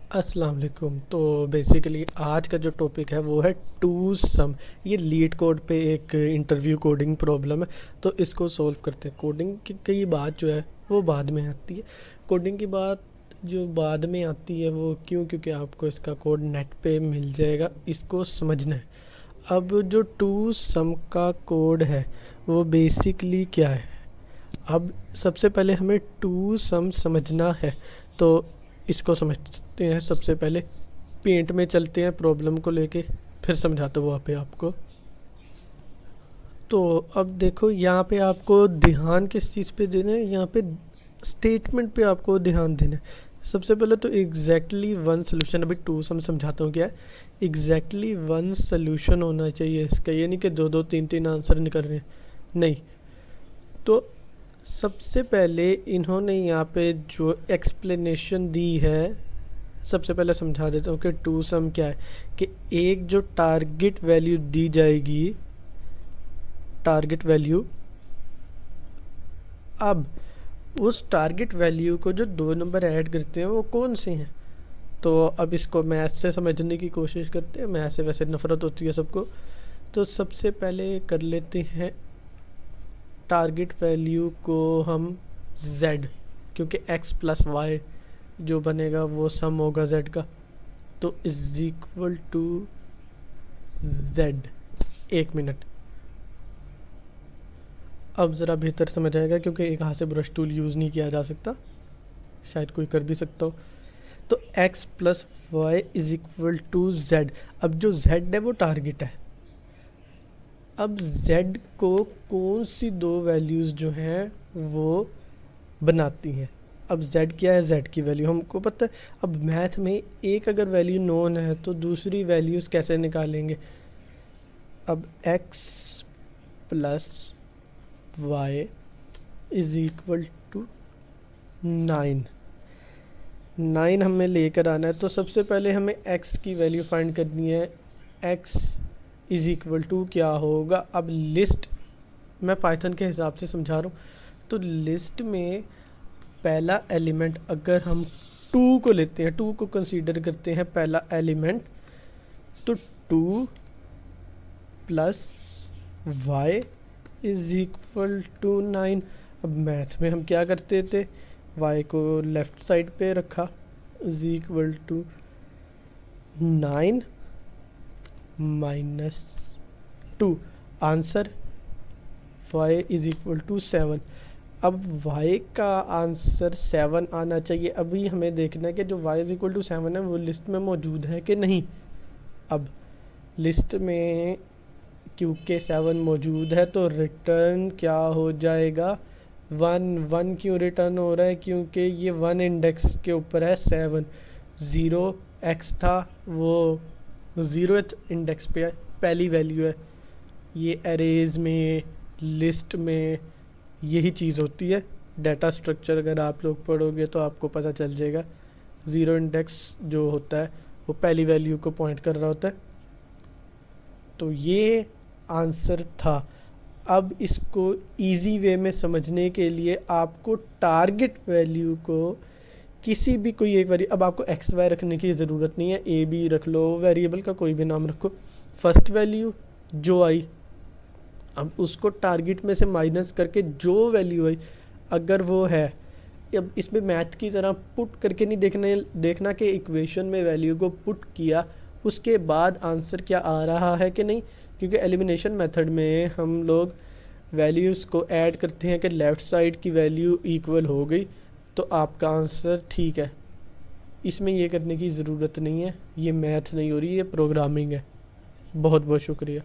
अस्सलाम वालेकुम। तो बेसिकली आज का जो टॉपिक है वो है टू सम। ये लीड कोड पे एक इंटरव्यू कोडिंग प्रॉब्लम है, तो इसको सॉल्व करते हैं। कोडिंग की बात जो है वो बाद में आती है। कोडिंग की बात जो बाद में आती है वो क्यों? क्योंकि आपको इसका कोड नेट पे मिल जाएगा, इसको समझना है। अब जो टू सम का कोड है वो बेसिकली क्या है? अब सबसे पहले हमें टू सम समझना है, तो इसको समझते हैं। सबसे पहले पेंट में चलते हैं, प्रॉब्लम को लेके फिर समझाता हूँ वहाँ पे आपको। तो अब देखो यहाँ पे आपको ध्यान किस चीज़ पे देना है, यहाँ पे स्टेटमेंट पे आपको ध्यान देना है। सबसे पहले तो एग्जैक्टली वन सोल्यूशन, अभी टू सम समझाता हूँ क्या है। एग्जैक्टली वन सोल्यूशन होना चाहिए इसका, ये नहीं कि दो दो तीन तीन आंसर निकल रहे हैं, नहीं। तो सबसे पहले इन्होंने यहाँ पे जो एक्सप्लेनेशन दी है, सबसे पहले समझा देता हूँ कि टू सम क्या है। कि एक जो टारगेट वैल्यू दी जाएगी, टारगेट वैल्यू, अब उस टारगेट वैल्यू को जो दो नंबर ऐड करते हैं वो कौन से हैं। तो अब इसको मैथ से समझने की कोशिश करते हैं। मैथ से वैसे नफरत होती है सबको, तो सबसे पहले कर लेते हैं टारगेट वैल्यू को हम z, क्योंकि x प्लस वाई जो बनेगा वो सम होगा z का, तो इज इक्वल टू z। एक मिनट, अब ज़रा बेहतर समझ आएगा क्योंकि एक हाथ से ब्रश टूल यूज़ नहीं किया जा सकता, शायद कोई कर भी सकता हो। तो x plus Y is equal to z। अब जो z है वो टारगेट है। अब z को कौन सी दो वैल्यूज़ जो हैं वो बनाती हैं। अब z क्या है, z की वैल्यू हमको पता है। अब मैथ में एक अगर वैल्यू नोन है तो दूसरी वैल्यूज़ कैसे निकालेंगे। अब x plus Y is equal to 9 हमें लेकर आना है। तो सबसे पहले हमें x की वैल्यू फाइंड करनी है। x इज इक्वल टू क्या होगा। अब लिस्ट मैं पाइथन के हिसाब से समझा रहा हूँ। तो लिस्ट में पहला एलिमेंट अगर हम 2 को लेते हैं, 2 को कंसीडर करते हैं पहला एलिमेंट, तो 2 plus Y is equal to 9। अब मैथ में हम क्या करते थे, y को लेफ़्ट साइड पे रखा, is equal to 9 minus 2, answer y is equal to 7। अब y का आंसर 7 आना चाहिए। अभी हमें देखना है कि जो y इज इक्वल टू 7 है वो लिस्ट में मौजूद है कि नहीं। अब लिस्ट में क्योंकि 7 मौजूद है तो रिटर्न क्या हो जाएगा, 1 क्यों रिटर्न हो रहा है, क्योंकि ये 1 इंडेक्स के ऊपर है। 7 0 x था, वो 0th इंडेक्स पे पहली वैल्यू है। ये एरेज में, लिस्ट में यही चीज़ होती है। डाटा स्ट्रक्चर अगर आप लोग पढ़ोगे तो आपको पता चल जाएगा। 0 इंडेक्स जो होता है वो पहली वैल्यू को पॉइंट कर रहा होता है। तो ये आंसर था। अब इसको इजी वे में समझने के लिए आपको टारगेट वैल्यू को किसी भी कोई एक वैल्यू, अब आपको एक्स वाई रखने की ज़रूरत नहीं है, ए बी रख लो, वेरिएबल का कोई भी नाम रखो। फर्स्ट वैल्यू जो आई, अब उसको टारगेट में से माइनस करके जो वैल्यू आई अगर वो है, अब इसमें मैथ की तरह पुट करके नहीं देखना कि इक्वेशन में वैल्यू को पुट किया उसके बाद आंसर क्या आ रहा है कि नहीं। क्योंकि एलिमिनेशन मेथड में हम लोग वैल्यूज़ को ऐड करते हैं कि लेफ़्ट साइड की वैल्यू इक्वल हो गई तो आपका आंसर ठीक है। इसमें ये करने की ज़रूरत नहीं है, ये मैथ नहीं हो रही, ये प्रोग्रामिंग है। बहुत बहुत शुक्रिया।